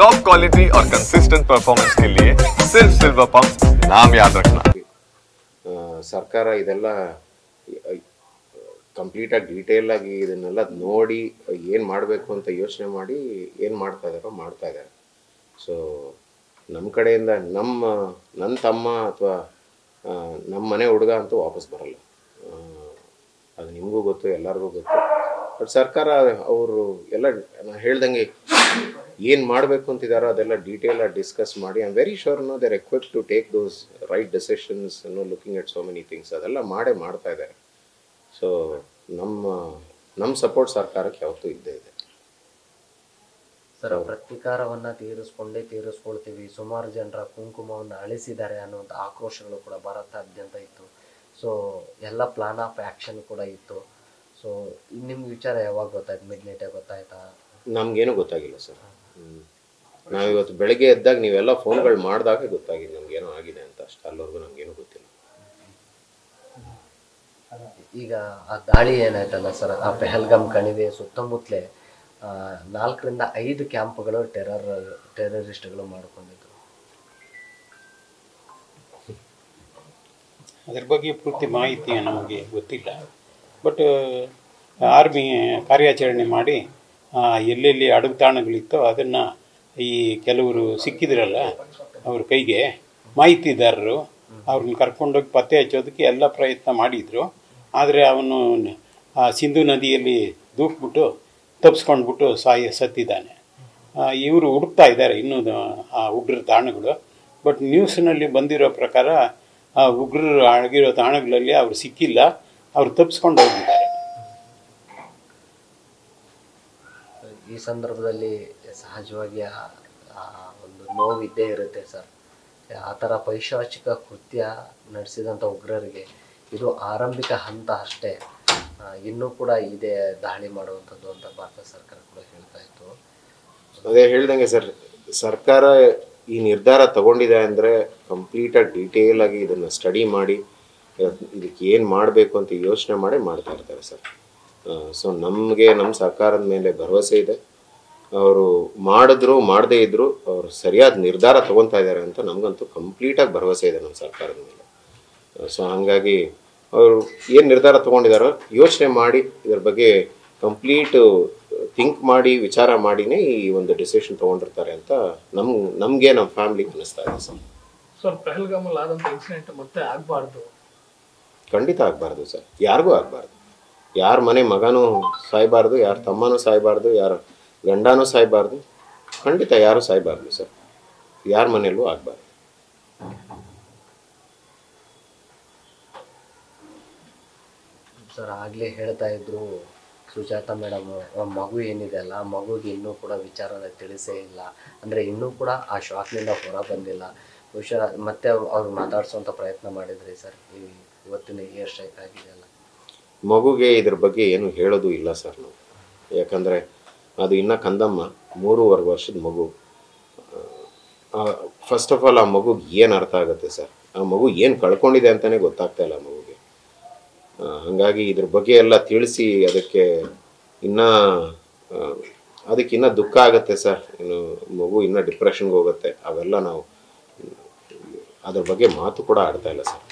Top quality और consistent performance के लिए सिर्फ सिल्वर पंप नाम याद रखना। ಸರ್ಕಾರ ಇದೆಲ್ಲ ಕಂಪ್ಲೀಟಾಗಿ ಡೀಟೇಲ್ ಆಗಿ ಇದನ್ನೆಲ್ಲ ನೋಡಿ ಏನು ಮಾಡಬೇಕು ಅಂತ ಯೋಚನೆ ಮಾಡಿ ಏನು ಮಾಡ್ತಾ ಇದ್ದಾರೆ. ಸೊ ನಮ್ಮ ಕಡೆಯಿಂದ ನನ್ನ ತಮ್ಮ ಅಥವಾ ನಮ್ಮ ಮನೆ ಹುಡುಗ ಅಂತೂ ವಾಪಸ್ ಬರಲ್ಲ. ಅದು ನಿಮಗೂ ಗೊತ್ತು, ಎಲ್ಲರಿಗೂ ಗೊತ್ತು. ಬಟ್ ಸರ್ಕಾರ ಅವರು ಎಲ್ಲ ನಾನು ಹೇಳ್ದಂಗೆ ಏನು ಮಾಡಬೇಕು ಅಂತಿದ್ದಾರೋ ಅದೆಲ್ಲ ಡೀಟೇಲ್ ಆಗಿ ಡಿಸ್ಕಸ್ ಮಾಡಿ I am very sure they're equipped to take those right decisions looking at so many things ಅದೆಲ್ಲ ಮಾಡ್ತಾ ಇದ್ದಾರೆ. ಸೊ ನಮ್ಮ ಸಪೋರ್ಟ್ ಸರ್ಕಾರಕ್ಕೆ ಯಾವತ್ತೂ ಇದ್ದೇ ಇದೆ ಸರ್. ಪ್ರತೀಕಾರವನ್ನು ತೀರಿಸ್ಕೊಳ್ತೀವಿ, ಸುಮಾರು ಜನರ ಕುಂಕುಮವನ್ನು ಅಳಿಸಿದ್ದಾರೆ ಅನ್ನುವಂಥ ಆಕ್ರೋಶಗಳು ಕೂಡ ಭಾರತಾದ್ಯಂತ ಇತ್ತು. ಸೊ ಎಲ್ಲ ಪ್ಲಾನ್ ಆಫ್ ಆ್ಯಕ್ಷನ್ ಕೂಡ ಇತ್ತು. ಸೊ ನಿಮ್ಗೆ ವಿಚಾರ ಯಾವಾಗ ಗೊತ್ತಾಯ್ತು? ಮಿಡ್ ನೈಟೇ ಗೊತ್ತಾಯ್ತಾ? ನಮಗೇನು ಗೊತ್ತಾಗಿಲ್ಲ ಸರ್. ನಾವಿವತ್ತು ಬೆಳಗ್ಗೆ ಎದ್ದಾಗ ನೀವೆಲ್ಲ ಫೋನ್ಗಳು ಮಾಡಿದಾಗ ಗೊತ್ತಾಗಿದೆ ನಮಗೇನೋ ಆಗಿದೆ ಅಂತ. ಅಷ್ಟು ಅಲ್ಲಿವರೆಗೂ ನಮಗೇನು ಗೊತ್ತಿಲ್ಲ. ಈಗ ಆ ದಾಳಿ ಏನಾಯ್ತಲ್ಲ ಸರ್, ಆ ಪೆಹಲ್ಗಾಮ್ ಕಣಿವೆ ಸುತ್ತಮುತ್ತಲೇ 4 ರಿಂದ 5 ಕ್ಯಾಂಪ್ಗಳು ಟೆರರಿಸ್ಟ್ಗಳು ಮಾಡಿಕೊಂಡಿದ್ರು. ಅದರ ಬಗ್ಗೆ ಪೂರ್ತಿ ಮಾಹಿತಿ ನಮಗೆ ಗೊತ್ತಿಲ್ಲ. ಬಟ್ ಆರ್ಮಿ ಕಾರ್ಯಾಚರಣೆ ಮಾಡಿ ಎಲ್ಲೆಲ್ಲಿ ಅಡಗುತಾಣಗಳಿತ್ತೋ ಅದನ್ನು ಈ ಕೆಲವರು ಸಿಕ್ಕಿದ್ರಲ್ಲ ಅವ್ರ ಕೈಗೆ ಮಾಹಿತಿದಾರರು ಅವ್ರನ್ನ ಕರ್ಕೊಂಡೋಗಿ ಪತ್ತೆ ಹಚ್ಚೋದಕ್ಕೆ ಎಲ್ಲ ಪ್ರಯತ್ನ ಮಾಡಿದರು. ಆದರೆ ಅವನು ಸಿಂಧು ನದಿಯಲ್ಲಿ ದೂಕ್ಬಿಟ್ಟು ತಪ್ಪಿಸ್ಕೊಂಡ್ಬಿಟ್ಟು ಸತ್ತಿದ್ದಾನೆ. ಇವರು ಹುಡುಕ್ತಾ ಇದ್ದಾರೆ ಇನ್ನೂ ಆ ಉಗ್ರರ ತಾಣಗಳು. ಬಟ್ ನ್ಯೂಸ್ನಲ್ಲಿ ಬಂದಿರೋ ಪ್ರಕಾರ ಆ ಉಗ್ರರು ಅಡಗಿರೋ ತಾಣಗಳಲ್ಲಿ ಅವರು ಸಿಕ್ಕಿಲ್ಲ, ಅವರು ತಪ್ಪಿಸ್ಕೊಂಡು ಹೋಗಿದ್ದಾರೆ. ಈ ಸಂದರ್ಭದಲ್ಲಿ ಸಹಜವಾಗಿ ಒಂದು ನೋವಿದ್ದೇ ಇರುತ್ತೆ ಸರ್. ಆ ಥರ ಪೈಶಾಚಿಕ ಕೃತ್ಯ ನಡೆಸಿದಂಥ ಉಗ್ರರಿಗೆ ಇದು ಆರಂಭಿಕ ಹಂತ ಅಷ್ಟೇ, ಇನ್ನೂ ಕೂಡ ಇದೆ ದಾಳಿ ಮಾಡುವಂಥದ್ದು ಅಂತ ಭಾರತ ಸರ್ಕಾರ ಕೂಡ ಹೇಳ್ತಾ ಇತ್ತು. ಅದೇ ಹೇಳ್ದಂಗೆ ಸರ್, ಸರ್ಕಾರ ಈ ನಿರ್ಧಾರ ತಗೊಂಡಿದೆ ಅಂದರೆ ಕಂಪ್ಲೀಟಾಗಿ ಡೀಟೇಲ್ ಆಗಿ ಇದನ್ನು ಸ್ಟಡಿ ಮಾಡಿ ಇದಕ್ಕೆ ಏನು ಮಾಡಬೇಕು ಅಂತ ಯೋಚನೆ ಮಾಡಿ ಮಾಡ್ತಾ ಇರ್ತಾರೆ ಸರ್. ಸೊ ನಮಗೆ ನಮ್ಮ ಸರ್ಕಾರದ ಮೇಲೆ ಭರವಸೆ ಇದೆ. ಅವರು ಮಾಡಿದ್ರು ಮಾಡದೇ ಇದ್ದರು ಅವರು ಸರಿಯಾದ ನಿರ್ಧಾರ ತೊಗೊತಾ ಇದ್ದಾರೆ ಅಂತ ನಮಗಂತೂ ಕಂಪ್ಲೀಟಾಗಿ ಭರವಸೆ ಇದೆ ನಮ್ಮ ಸರ್ಕಾರದ ಮೇಲೆ. ಸೊ ಹಾಗಾಗಿ ಅವರು ಏನು ನಿರ್ಧಾರ ತೊಗೊಂಡಿದ್ದಾರೋ ಯೋಚನೆ ಮಾಡಿ ಇದರ ಬಗ್ಗೆ ಕಂಪ್ಲೀಟ್ ಥಿಂಕ್ ಮಾಡಿ ವಿಚಾರ ಮಾಡಿನೇ ಈ ಒಂದು ಡಿಸಿಷನ್ ತೊಗೊಂಡಿರ್ತಾರೆ ಅಂತ ನಮಗೆ ನಮ್ಮ ಫ್ಯಾಮಿಲಿಗೆ ಅನ್ನಿಸ್ತಾ ಇದೆ ಸರ್. ಸರ್, ಪೆಹಲ್ಗಾಮಲ್ಲಿ ಆದಂಥ ಇನ್ಸಿಡೆಂಟ್ ಮತ್ತೆ ಆಗಬಾರ್ದು, ಖಂಡಿತ ಆಗಬಾರ್ದು ಸರ್. ಯಾರಿಗೂ ಆಗಬಾರ್ದು. ಯಾರ ಮನೆ ಮಗನೂ ಸಾಯಬಾರ್ದು, ಯಾರ ತಮ್ಮನೂ ಸಾಯಬಾರ್ದು, ಯಾರ ಗಂಡನೂ ಸಾಯಬಾರ್ದು. ಖಂಡಿತ ಯಾರೂ ಸಾಯಬಾರ್ದು ಸರ್. ಯಾರ ಮನೆಯಲ್ಲೂ ಆಗಬಾರ್ದು. ಸರ್, ಆಗಲೇ ಹೇಳ್ತಾ ಇದ್ರು ಸುಜಾತ ಮೇಡಮ್, ಮಗು ಏನಿದೆ ಅಲ್ಲ ಆ ಮಗುಗೆ ಇನ್ನೂ ಕೂಡ ವಿಚಾರನ ತಿಳಿಸೇ ಇಲ್ಲ. ಅಂದರೆ ಇನ್ನೂ ಕೂಡ ಆ ಶಾಕ್ನಿಂದ ಹೊರ ಬಂದಿಲ್ಲ. ಬಹುಶಃ ಮತ್ತೆ ಅವ್ರು ಮಾತಾಡ್ಸೋಂಥ ಪ್ರಯತ್ನ ಮಾಡಿದ್ರಿ ಸರ್ ಇವತ್ತಿನ ಏರ್ ಸ್ಟ್ರೈಕ್ ಆಗಿದೆಯಲ್ಲ. ಮಗುಗೆ ಇದ್ರ ಬಗ್ಗೆ ಏನು ಹೇಳೋದು ಇಲ್ಲ ಸರ್ ನಾವು. ಯಾಕಂದರೆ ಅದು ಇನ್ನೂ ಕಂದಮ್ಮ 3.5 ವರ್ಷದ ಮಗು. ಫಸ್ಟ್ ಆಫ್ ಆಲ್ ಆ ಮಗುಗೆ ಏನು ಅರ್ಥ ಆಗುತ್ತೆ ಸರ್? ಆ ಮಗು ಏನು ಕಳ್ಕೊಂಡಿದೆ ಅಂತಲೇ ಗೊತ್ತಾಗ್ತಾ ಇಲ್ಲ ಆ ಮಗುಗೆ. ಹಾಗಾಗಿ ಇದ್ರ ಬಗ್ಗೆ ಎಲ್ಲ ತಿಳಿಸಿ ಅದಕ್ಕೆ ಇನ್ನೂ ದುಃಖ ಆಗುತ್ತೆ ಸರ್. ಇನ್ನು ಮಗು ಇನ್ನೂ ಡಿಪ್ರೆಷನ್ಗೆ ಹೋಗುತ್ತೆ. ಅವೆಲ್ಲ ನಾವು ಅದ್ರ ಬಗ್ಗೆ ಮಾತು ಕೂಡ ಆಡ್ತಾ ಇಲ್ಲ ಸರ್.